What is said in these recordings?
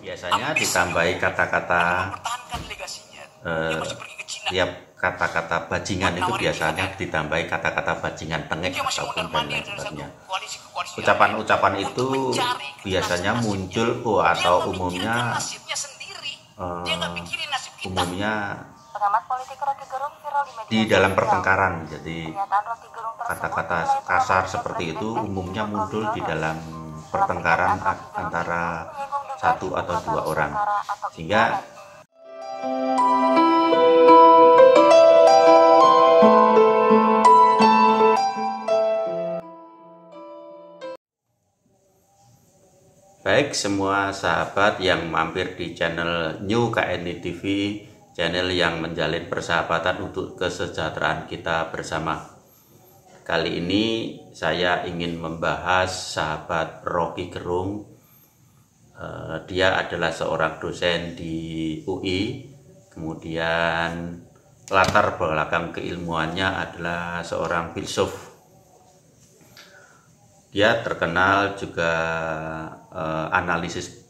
Biasanya ditambahi kata-kata tiap kata-kata bajingan itu biasanya ditambahi kata-kata bajingan tengek ataupun dan lain sebagainya. Ucapan-ucapan itu biasanya muncul atau umumnya di dalam pertengkaran. Jadi kata-kata kasar seperti itu umumnya muncul di dalam pertengkaran antara satu atau dua orang, sehingga baik semua sahabat yang mampir di channel New KNI TV, channel yang menjalin persahabatan untuk kesejahteraan kita bersama. Kali ini saya ingin membahas sahabat Rocky Gerung. Dia adalah seorang dosen di UI, kemudian latar belakang keilmuannya adalah seorang filsuf. Dia terkenal juga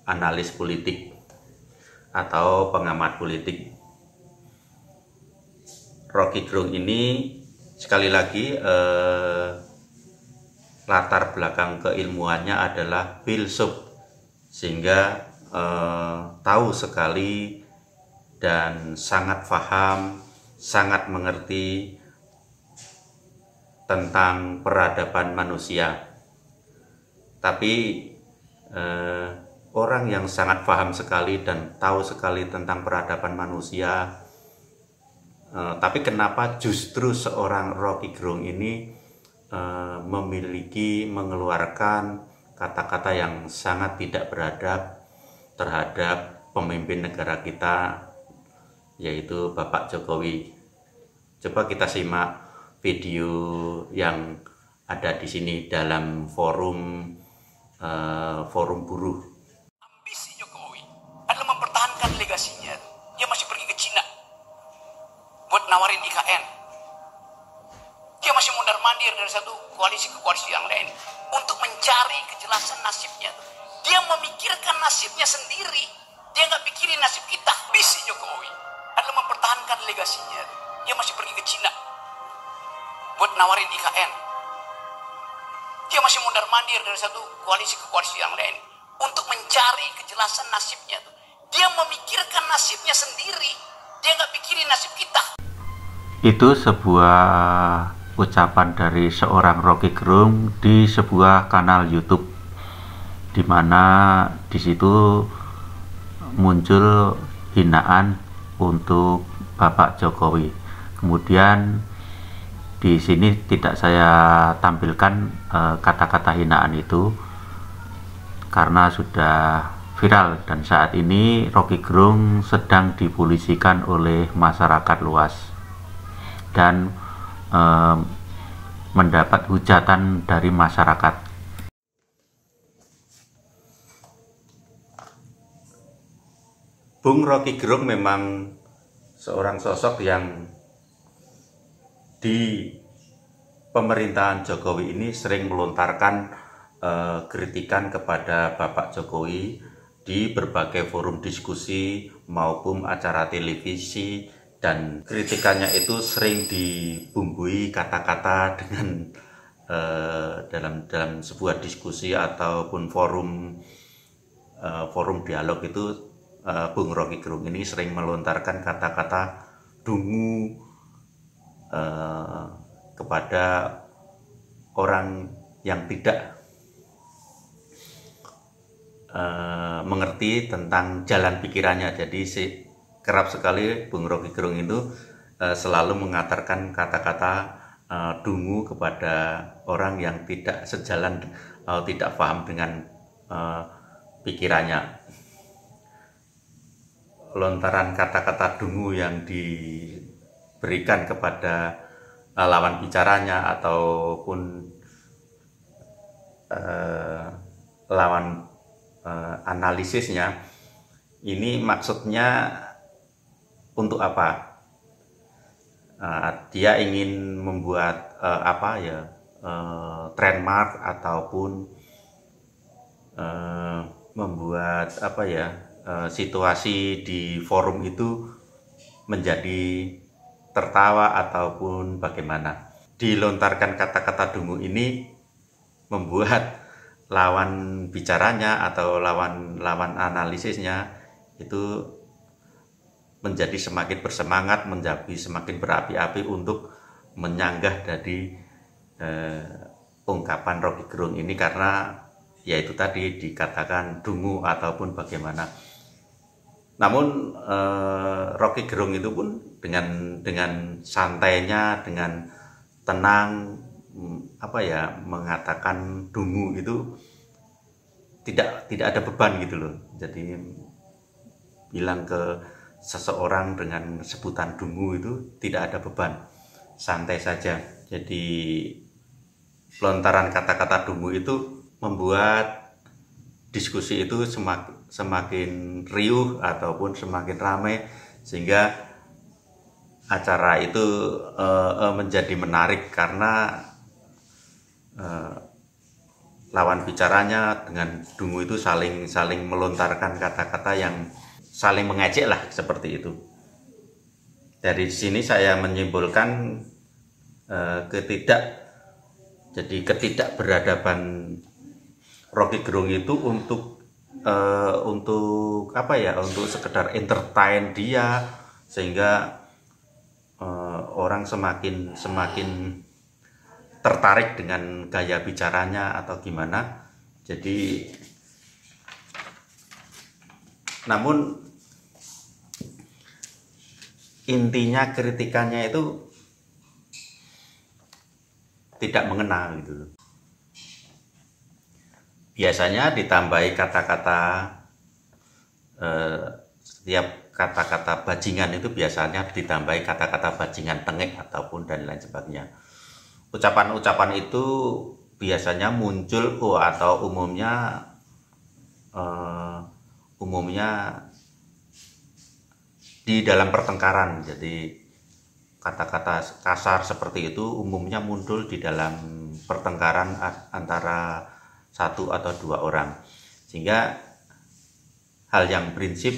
analis politik atau pengamat politik. Rocky Gerung ini sekali lagi latar belakang keilmuannya adalah filsuf, sehingga tahu sekali dan sangat paham, sangat mengerti tentang peradaban manusia. Tapi orang yang sangat paham sekali dan tahu sekali tentang peradaban manusia, tapi kenapa justru seorang Rocky Gerung ini mengeluarkan kata-kata yang sangat tidak beradab terhadap pemimpin negara kita, yaitu Bapak Jokowi. Coba kita simak video yang ada di sini dalam forum buruh. Ambisi Jokowi adalah mempertahankan legasinya. Dia masih pergi ke Cina buat nawarin IKN. Dia masih mondar-mandir dari satu koalisi ke koalisi yang lain untuk mencari kejelasan nasibnya. Dia memikirkan nasibnya sendiri. Dia nggak pikirin nasib kita. Ambisi Jokowi adalah mempertahankan legasinya. Dia masih pergi ke Cina buat nawarin IKN. Dia masih mondar-mandir dari satu koalisi ke koalisi yang lain untuk mencari kejelasan nasibnya. Dia memikirkan nasibnya sendiri. Dia nggak pikirin nasib kita. Itu sebuah ucapan dari seorang Rocky Gerung di sebuah kanal YouTube, di mana di situ muncul hinaan untuk Bapak Jokowi. Kemudian di sini tidak saya tampilkan kata-kata hinaan itu karena sudah viral, dan saat ini Rocky Gerung sedang dipolisikan oleh masyarakat luas dan mendapat hujatan dari masyarakat. Bung Rocky Gerung memang seorang sosok yang di pemerintahan Jokowi ini sering melontarkan kritikan kepada Bapak Jokowi di berbagai forum diskusi maupun acara televisi, dan kritikannya itu sering dibumbui kata-kata dengan dalam sebuah diskusi ataupun forum dialog itu Bung Rocky Gerung ini sering melontarkan kata-kata dungu kepada orang yang tidak mengerti tentang jalan pikirannya. Jadi kerap sekali Bung Rocky Gerung itu selalu mengatakan kata-kata dungu kepada orang yang tidak sejalan atau tidak paham dengan pikirannya. Lontaran kata-kata dungu yang diberikan kepada lawan bicaranya ataupun lawan analisisnya, ini maksudnya untuk apa? Dia ingin membuat trademark ataupun membuat situasi di forum itu menjadi tertawa ataupun bagaimana. Dilontarkan kata-kata dungu ini membuat lawan bicaranya atau lawan analisisnya itu menjadi semakin bersemangat, menjadi semakin berapi-api untuk menyanggah dari ungkapan Rocky Gerung ini, karena yaitu tadi dikatakan dungu ataupun bagaimana. Namun Rocky Gerung itu pun dengan santainya, dengan tenang, mengatakan dungu itu tidak ada beban gitu loh. Jadi bilang ke seseorang dengan sebutan dungu itu tidak ada beban, santai saja. Jadi lontaran kata-kata dungu itu membuat diskusi itu semakin riuh ataupun semakin ramai, sehingga acara itu menjadi menarik karena lawan bicaranya dengan dungu itu saling melontarkan kata-kata yang saling mengejek lah, seperti itu. Dari sini saya menyimpulkan ketidakberadaban Rocky Gerung itu untuk sekedar entertain dia, sehingga orang semakin tertarik dengan gaya bicaranya atau gimana. Jadi namun intinya kritikannya itu tidak mengena gitu loh. Biasanya ditambahi kata-kata setiap kata-kata bajingan itu biasanya ditambahi kata-kata bajingan tengek ataupun dan lain sebagainya. Ucapan-ucapan itu biasanya muncul atau umumnya di dalam pertengkaran. Jadi kata-kata kasar seperti itu umumnya muncul di dalam pertengkaran antara satu atau dua orang, sehingga hal yang prinsip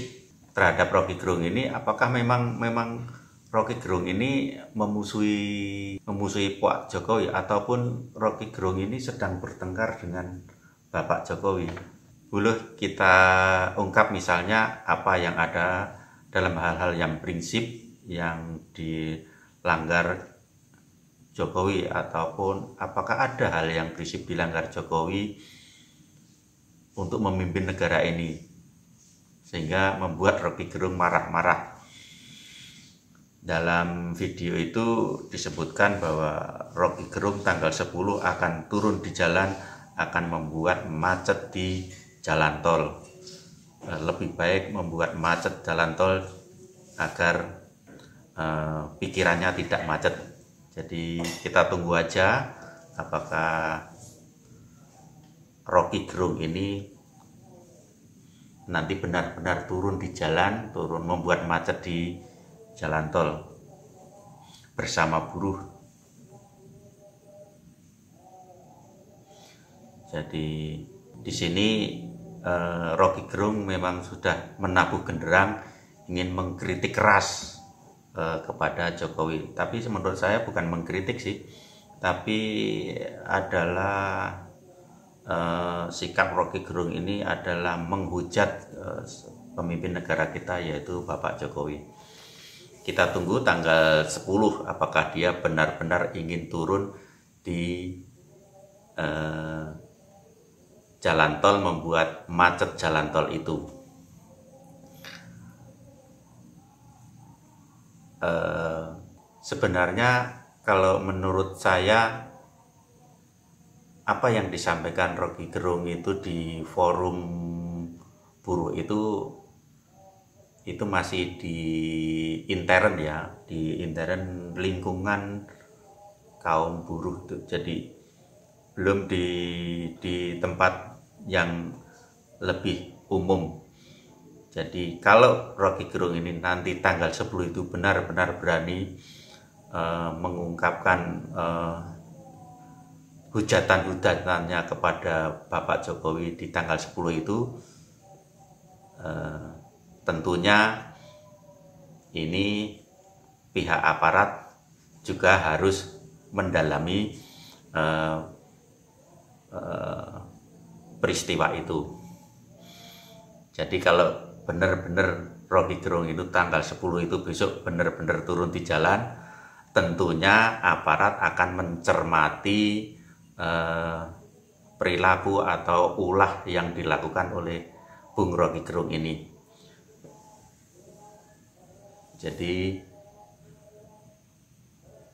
terhadap Rocky Gerung ini, apakah memang Rocky Gerung ini memusuhi Pak Jokowi, ataupun Rocky Gerung ini sedang bertengkar dengan Bapak Jokowi. Boleh kita ungkap misalnya apa yang ada dalam hal-hal yang prinsip yang dilanggar Jokowi, ataupun apakah ada hal yang prinsip dilanggar Jokowi untuk memimpin negara ini sehingga membuat Rocky Gerung marah-marah. Dalam video itu disebutkan bahwa Rocky Gerung tanggal 10 akan turun di jalan, akan membuat macet di jalan tol. Lebih baik membuat macet jalan tol agar pikirannya tidak macet. Jadi kita tunggu aja apakah Rocky Gerung ini nanti benar-benar turun di jalan, turun membuat macet di jalan tol bersama buruh. Jadi di sini Rocky Gerung memang sudah menabuh genderang ingin mengkritik keras kepada Jokowi. Tapi menurut saya bukan mengkritik sih, tapi adalah sikap Rocky Gerung ini adalah menghujat pemimpin negara kita, yaitu Bapak Jokowi. Kita tunggu tanggal 10 apakah dia benar-benar ingin turun di jalan tol, membuat macet jalan tol itu. Sebenarnya kalau menurut saya apa yang disampaikan Rocky Gerung itu di forum buruh itu masih di intern ya, di intern lingkungan kaum buruh itu. Jadi belum di tempat yang lebih umum. Jadi kalau Rocky Gerung ini nanti tanggal 10 itu benar-benar berani mengungkapkan hujatan-hujatannya kepada Bapak Jokowi di tanggal 10 itu, tentunya ini pihak aparat juga harus mendalami peristiwa itu. Jadi kalau benar-benar Rocky Gerung itu tanggal 10 itu besok benar-benar turun di jalan, tentunya aparat akan mencermati perilaku atau ulah yang dilakukan oleh Bung Rocky Gerung ini. Jadi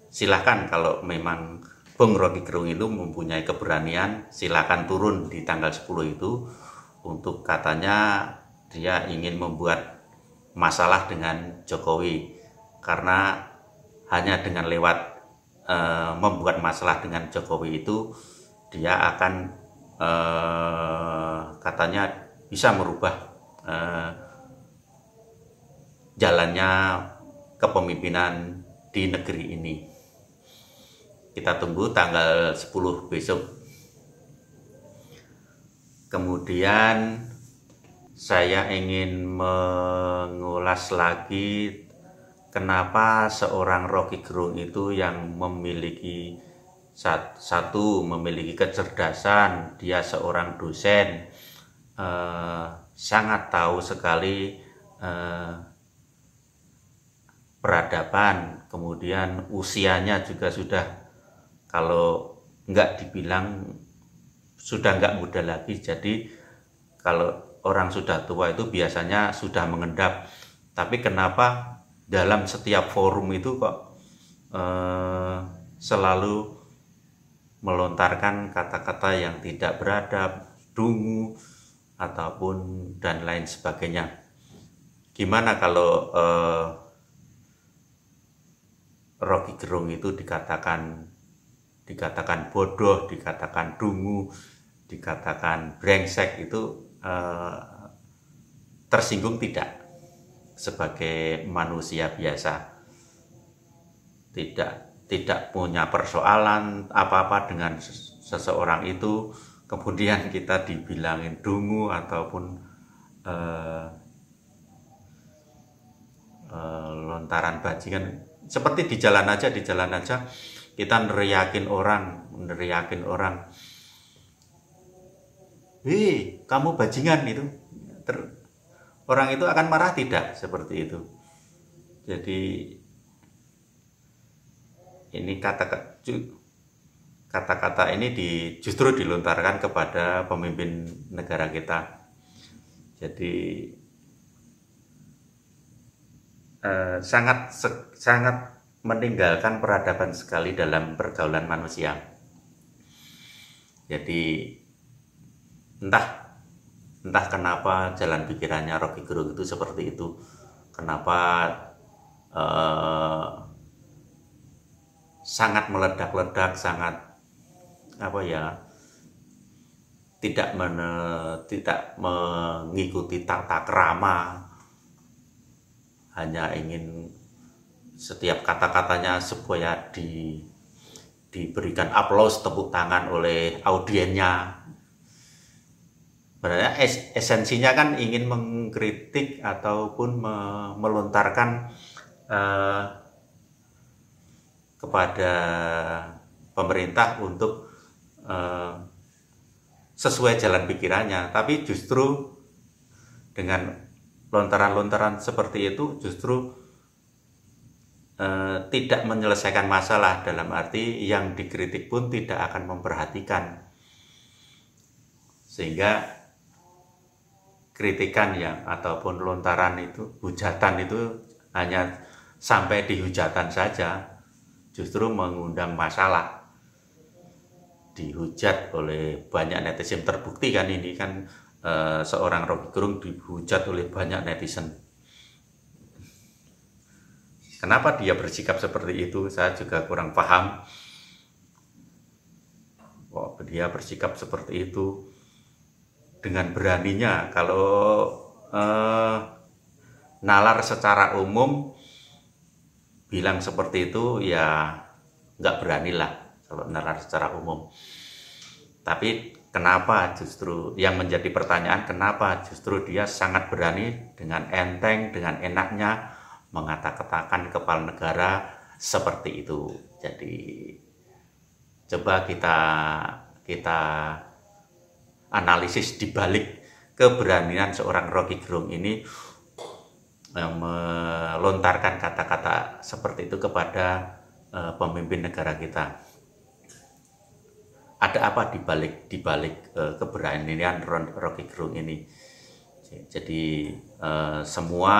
silahkan kalau memang Bung Rocky Gerung itu mempunyai keberanian, silahkan turun di tanggal 10 itu untuk katanya dia ingin membuat masalah dengan Jokowi, karena hanya dengan lewat membuat masalah dengan Jokowi itu dia akan katanya bisa merubah jalannya kepemimpinan di negeri ini. Kita tunggu tanggal 10 besok. Kemudian saya ingin mengulas lagi kenapa seorang Rocky Gerung itu yang memiliki memiliki kecerdasan, dia seorang dosen, sangat tahu sekali peradaban, kemudian usianya juga sudah, kalau nggak dibilang sudah nggak muda lagi. Jadi kalau orang sudah tua itu biasanya sudah mengendap, tapi kenapa dalam setiap forum itu kok selalu melontarkan kata-kata yang tidak beradab, dungu, ataupun dan lain sebagainya. Gimana kalau Rocky Gerung itu dikatakan bodoh, dikatakan dungu, dikatakan brengsek, itu tersinggung tidak sebagai manusia biasa, tidak punya persoalan apa-apa dengan seseorang itu, kemudian kita dibilangin dungu ataupun lontaran bajingan. Seperti di jalan aja kita neriakin orang, "Hei, kamu bajingan," itu orang itu akan marah tidak? Seperti itu. Jadi ini kata-kata ini justru dilontarkan kepada pemimpin negara kita. Jadi sangat meninggalkan peradaban sekali dalam pergaulan manusia. Jadi entah kenapa jalan pikirannya Rocky Gerung itu seperti itu. Kenapa sangat meledak-ledak, sangat tidak mengikuti tata krama, hanya ingin setiap kata-katanya supaya diberikan aplaus, tepuk tangan oleh audiennya. Sebenarnya esensinya kan ingin mengkritik ataupun melontarkan kepada pemerintah untuk sesuai jalan pikirannya, tapi justru dengan lontaran-lontaran seperti itu justru tidak menyelesaikan masalah, dalam arti yang dikritik pun tidak akan memperhatikan, sehingga kritikan ataupun lontaran itu, hujatan itu hanya sampai di hujatan saja, justru mengundang masalah, dihujat oleh banyak netizen. Terbukti kan ini kan seorang Rocky Gerung dihujat oleh banyak netizen. Kenapa dia bersikap seperti itu? Saya juga kurang paham. Kok dia bersikap seperti itu dengan beraninya? Kalau nalar secara umum bilang seperti itu ya nggak beranilah kalau nalar secara umum. Tapi kenapa justru yang menjadi pertanyaan, kenapa justru dia sangat berani dengan enteng, dengan enaknya mengata-katakan kepala negara seperti itu. Jadi coba kita analisis di balik keberanian seorang Rocky Gerung ini melontarkan kata-kata seperti itu kepada pemimpin negara kita. Ada apa di balik keberanian Rocky Gerung ini? Jadi semua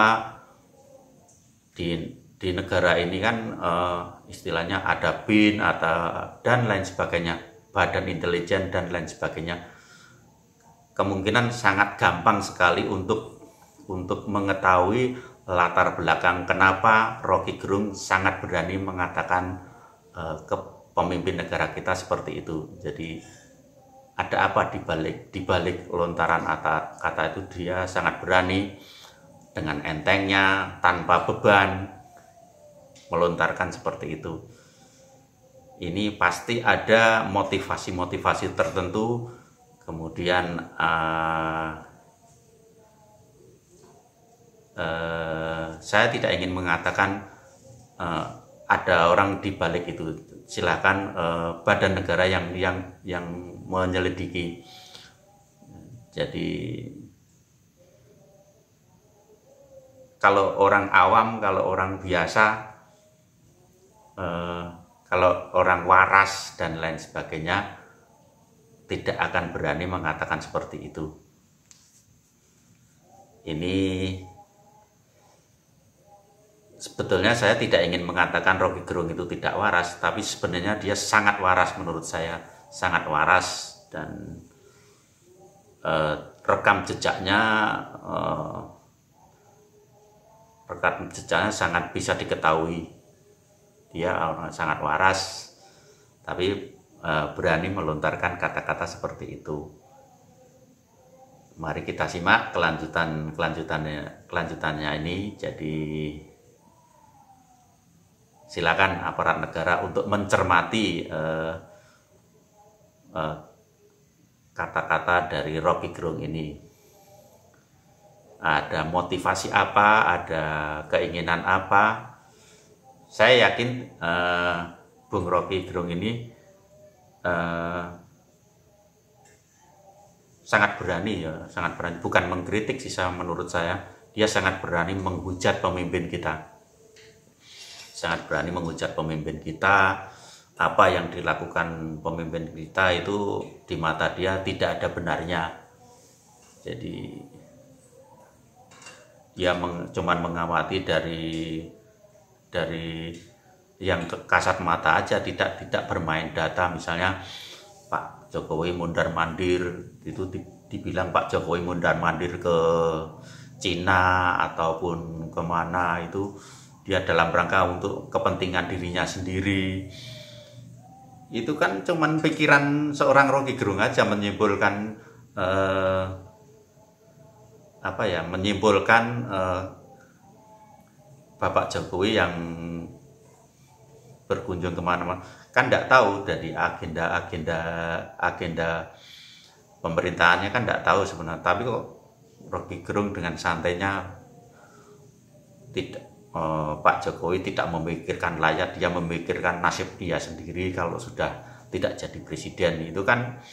di negara ini kan istilahnya ada BIN dan lain sebagainya, badan intelijen dan lain sebagainya. Kemungkinan sangat gampang sekali untuk mengetahui latar belakang kenapa Rocky Gerung sangat berani mengatakan ke pemimpin negara kita seperti itu. Jadi ada apa di balik lontaran kata itu? Dia sangat berani dengan entengnya, tanpa beban melontarkan seperti itu. Ini pasti ada motivasi-motivasi tertentu. Kemudian saya tidak ingin mengatakan ada orang di balik itu. Silakan badan negara yang menyelidiki. Jadi kalau orang awam, kalau orang biasa, kalau orang waras dan lain sebagainya tidak akan berani mengatakan seperti itu. Ini sebetulnya saya tidak ingin mengatakan Rocky Gerung itu tidak waras, tapi sebenarnya dia sangat waras menurut saya, sangat waras, dan rekam jejaknya sangat bisa diketahui. Dia sangat waras, tapi berani melontarkan kata-kata seperti itu. Mari kita simak kelanjutannya ini. Jadi silakan aparat negara untuk mencermati kata-kata dari Rocky Gerung ini. Ada motivasi apa, ada keinginan apa? Saya yakin Bung Rocky Gerung ini sangat berani, sangat berani. Bukan mengkritik sih, menurut saya dia sangat berani menghujat pemimpin kita. Sangat berani menghujat pemimpin kita. Apa yang dilakukan pemimpin kita itu di mata dia tidak ada benarnya. Jadi dia cuman mengamati dari yang kasat mata aja, tidak bermain data. Misalnya Pak Jokowi mundar-mandir, itu dibilang Pak Jokowi mundar-mandir ke Cina ataupun kemana, itu dia dalam rangka untuk kepentingan dirinya sendiri. Itu kan cuman pikiran seorang Rocky Gerung aja, menyimpulkan Bapak Jokowi yang berkunjung kemana-mana kan tidak tahu dari agenda pemerintahannya, kan tidak tahu sebenarnya. Tapi kok Rocky Gerung dengan santainya, Pak Jokowi tidak memikirkan rakyat, dia memikirkan nasib dia sendiri kalau sudah tidak jadi presiden. Itu kan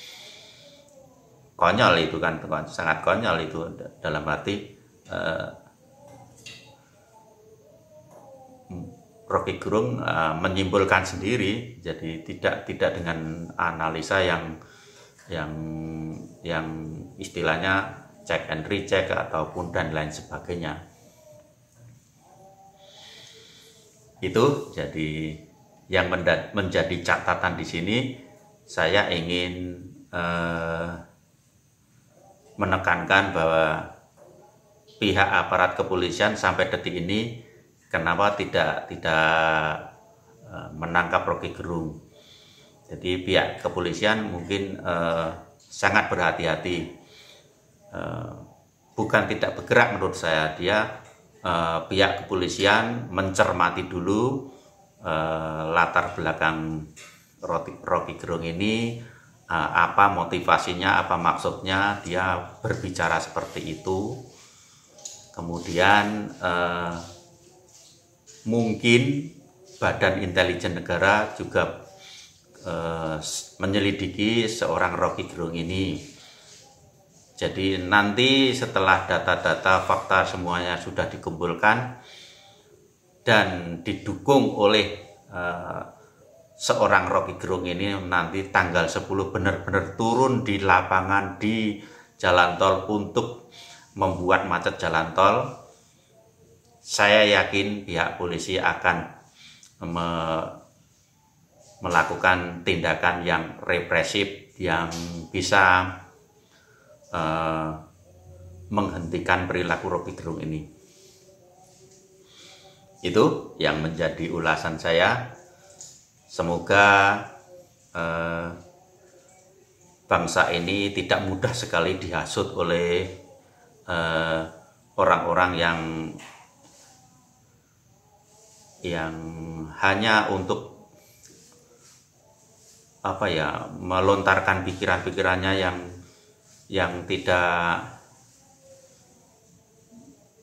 konyol, itu kan sangat konyol itu, dalam arti Rocky Gerung menyimpulkan sendiri, jadi tidak dengan analisa yang istilahnya check and recheck ataupun dan lain sebagainya. Itu jadi yang menjadi catatan di sini. Saya ingin menekankan bahwa pihak aparat kepolisian sampai detik ini kenapa tidak menangkap Rocky Gerung. Jadi pihak kepolisian mungkin sangat berhati-hati, bukan tidak bergerak menurut saya. Dia pihak kepolisian mencermati dulu latar belakang Rocky Gerung ini, apa motivasinya, apa maksudnya dia berbicara seperti itu. Kemudian mungkin Badan Intelijen Negara juga menyelidiki seorang Rocky Gerung ini. Jadi nanti setelah data-data fakta semuanya sudah dikumpulkan dan didukung oleh seorang Rocky Gerung ini, nanti tanggal 10 benar-benar turun di lapangan di jalan tol untuk membuat macet jalan tol. Saya yakin pihak polisi akan melakukan tindakan yang represif yang bisa menghentikan perilaku Rocky Gerung ini. Itu yang menjadi ulasan saya. Semoga bangsa ini tidak mudah sekali dihasut oleh orang-orang yang hanya untuk melontarkan pikiran-pikirannya yang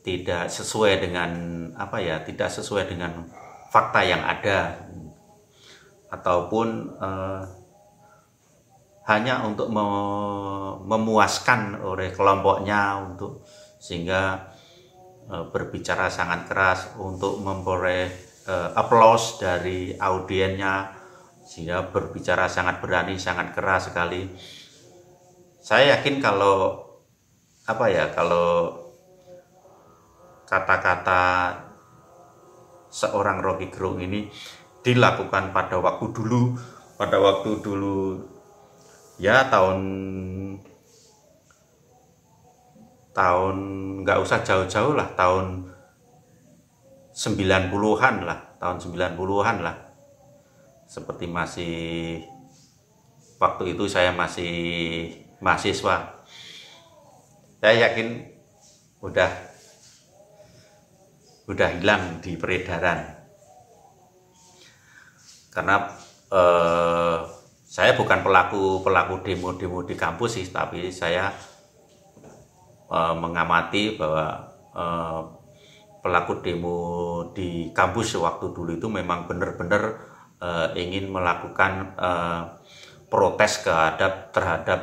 tidak sesuai dengan tidak sesuai dengan fakta yang ada, ataupun hanya untuk memuaskan oleh kelompoknya, untuk sehingga berbicara sangat keras untuk memperoleh aplaus dari audiennya, sehingga berbicara sangat berani, sangat keras sekali. Saya yakin kalau kata-kata seorang Rocky Gerung ini dilakukan pada waktu dulu ya, tahun nggak usah jauh-jauh lah, tahun 90-an lah, seperti waktu itu saya masih mahasiswa. Saya yakin udah hilang di peredaran, karena saya bukan pelaku demo di kampus sih, tapi saya mengamati bahwa pelaku demo di kampus waktu dulu itu memang benar-benar ingin melakukan protes terhadap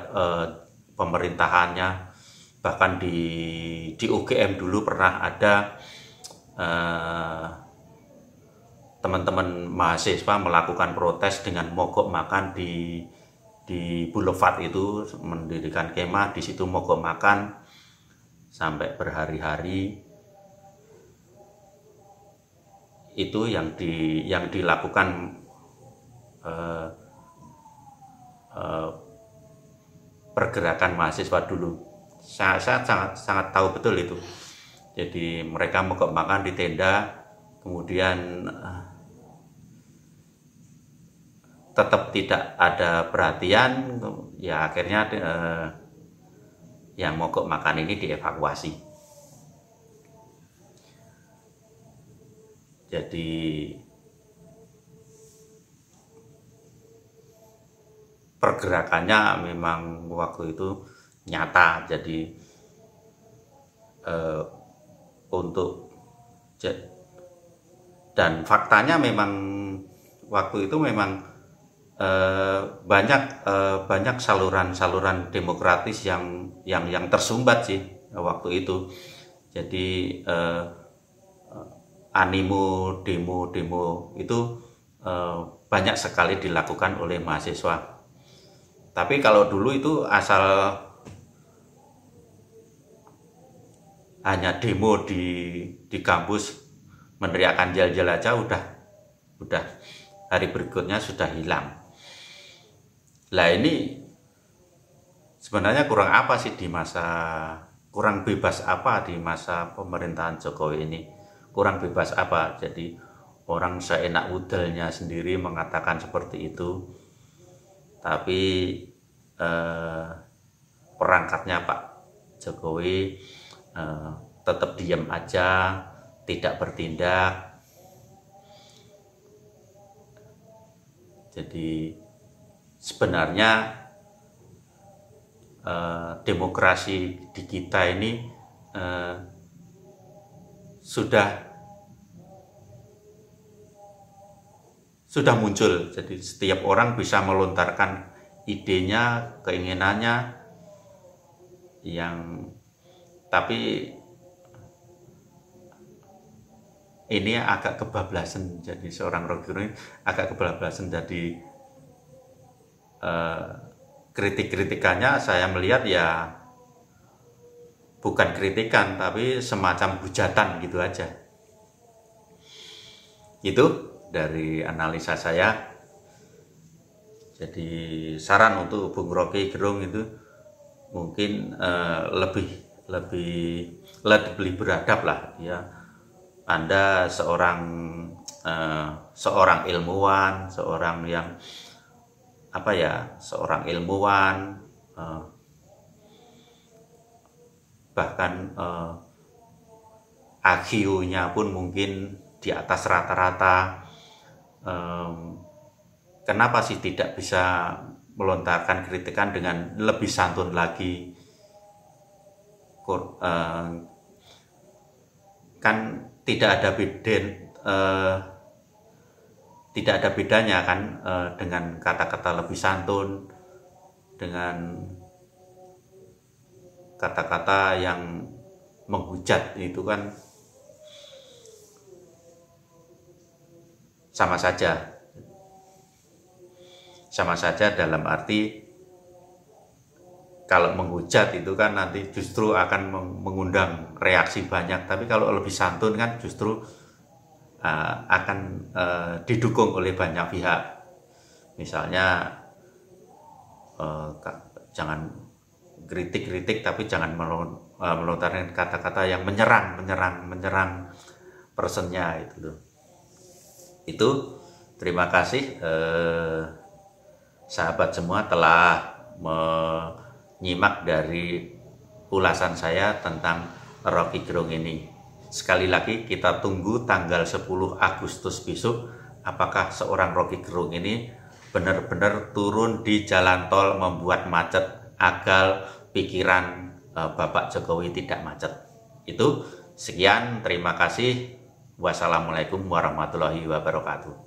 pemerintahannya. Bahkan di UGM dulu pernah ada teman-teman mahasiswa melakukan protes dengan mogok makan di Boulevard itu, mendirikan kemah di situ, mogok makan sampai berhari-hari. Itu yang dilakukan pergerakan mahasiswa dulu. Saya sangat tahu betul itu. Jadi mereka mogok makan di tenda, kemudian tetap tidak ada perhatian, ya akhirnya yang mogok makan ini dievakuasi. Jadi pergerakannya memang waktu itu nyata. Jadi dan faktanya memang waktu itu memang banyak saluran demokratis yang tersumbat sih waktu itu. Jadi animo demo itu banyak sekali dilakukan oleh mahasiswa. Tapi kalau dulu itu asal hanya demo di kampus, meneriakan jel-jel aja udah hari berikutnya sudah hilang. Lah ini sebenarnya kurang bebas apa di masa pemerintahan Jokowi ini? Kurang bebas apa? Jadi orang seenak udelnya sendiri mengatakan seperti itu. Tapi perangkatnya Pak Jokowi tetap diam aja, tidak bertindak. Jadi sebenarnya demokrasi di kita ini sudah muncul. Jadi setiap orang bisa melontarkan idenya, keinginannya, tapi ini agak kebablasan. Jadi seorang Rocky Gerung agak kebablasan. Jadi kritik-kritikannya saya melihat ya bukan kritikan, tapi semacam hujatan gitu aja. Itu dari analisa saya. Jadi saran untuk Bung Rocky Gerung itu mungkin lebih beradab lah ya. Anda seorang ilmuwan, seorang ilmuwan, bahkan IQ-nya pun mungkin di atas rata-rata. Kenapa sih tidak bisa melontarkan kritikan dengan lebih santun lagi? Kan tidak ada bedanya kan dengan kata-kata lebih santun, dengan kata-kata yang menghujat, itu kan sama saja dalam arti kalau menghujat itu kan nanti justru akan mengundang reaksi banyak, tapi kalau lebih santun kan justru akan didukung oleh banyak pihak. Misalnya jangan kritik tapi jangan melontarkan kata-kata yang menyerang personnya itu. Itu terima kasih sahabat semua telah menyimak dari ulasan saya tentang Rocky Gerung ini. Sekali lagi kita tunggu tanggal 10 Agustus besok, apakah seorang Rocky Gerung ini benar-benar turun di jalan tol membuat macet agar pikiran Bapak Jokowi tidak macet. Itu sekian, terima kasih. Wassalamualaikum warahmatullahi wabarakatuh.